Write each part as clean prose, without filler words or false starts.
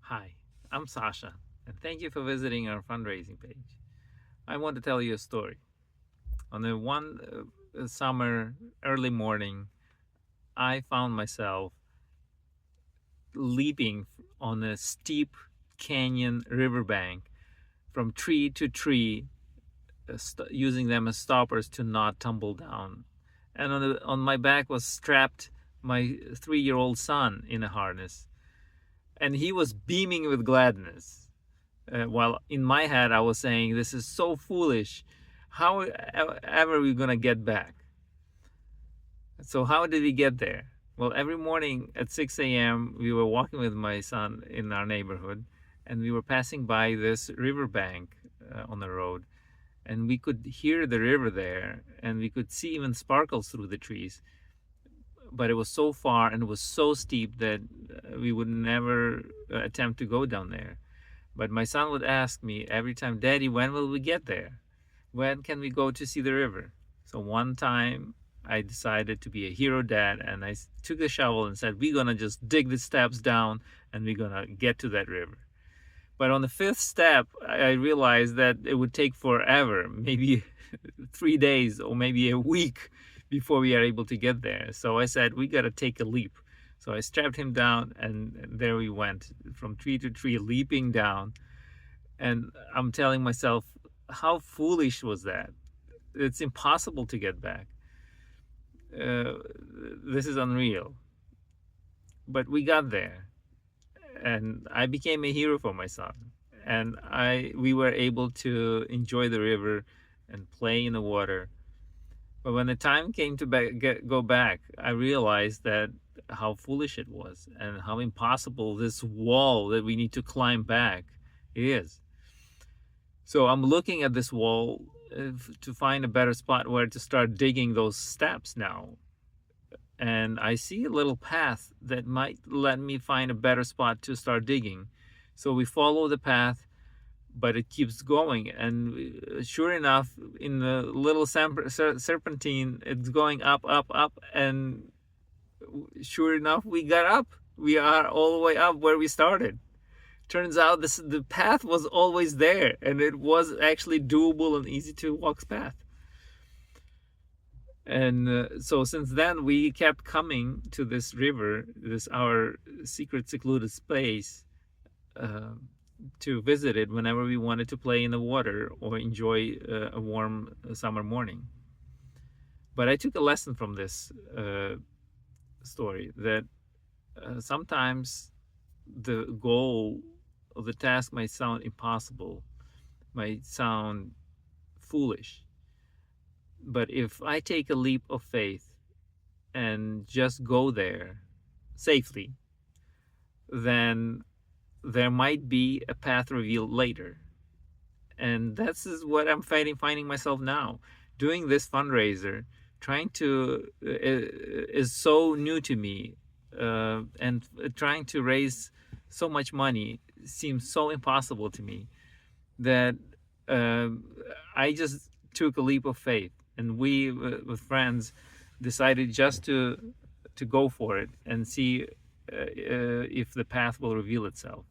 Hi, I'm Sasha, and thank you for visiting our fundraising page. I want to tell you a story. On a one summer early morning, I found myself leaping on a steep canyon riverbank from tree to tree, using them as stoppers to not tumble down. And on my back was strapped my 3-year-old son in a harness, and he was beaming with gladness. While in my head, I was saying, "This is so foolish. How ever are we gonna get back?" So how did we get there? Well, every morning at 6 a.m., we were walking with my son in our neighborhood, and we were passing by this riverbank on the road, and we could hear the river there, and we could see even sparkles through the trees. But it was so far and it was so steep that we would never attempt to go down there. But my son would ask me every time, "Daddy, when will we get there? When can we go to see the river?" So one time I decided to be a hero dad, and I took the shovel and said, "We're gonna just dig the steps down and we're gonna get to that river." But on the fifth step, I realized that it would take forever, maybe 3 days or maybe a week before we are able to get there. So I said, "We gotta take a leap." So I strapped him down, and there we went from tree to tree, leaping down. And I'm telling myself, how foolish was that? It's impossible to get back. Uh, this is unreal. But we got there, and I became a hero for my son. And we were able to enjoy the river and play in the water. But when the time came to go back, I realized that how foolish it was and how impossible this wall that we need to climb back is. So I'm looking at this wall to find a better spot where to start digging those steps now. And I see a little path that might let me find a better spot to start digging. So we follow the path, but it keeps going. And sure enough, in the little serpentine, it's going up, up, up. And sure enough, we got up. We are all the way up where we started. Turns out the path was always there, and it was actually doable and easy to walk path. And so since then, we kept coming to this river, this our secret secluded space, uh, to visit it whenever we wanted to play in the water or enjoy a warm summer morning. But I took a lesson from this story that sometimes the goal of the task might sound impossible, might sound foolish. But if I take a leap of faith and just go there safely, then there might be a path revealed later. And this is what I'm finding myself now. Doing this fundraiser, trying to, is so new to me. And trying to raise so much money seems so impossible to me that uh, I just took a leap of faith, and we with friends decided just to go for it and see if the path will reveal itself.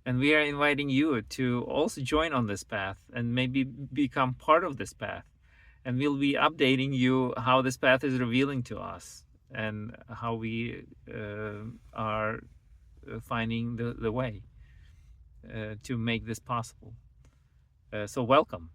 And we are inviting you to also join on this path and maybe become part of this path. And we'll be updating you how this path is revealing to us and how we are finding the way to make this possible. So welcome.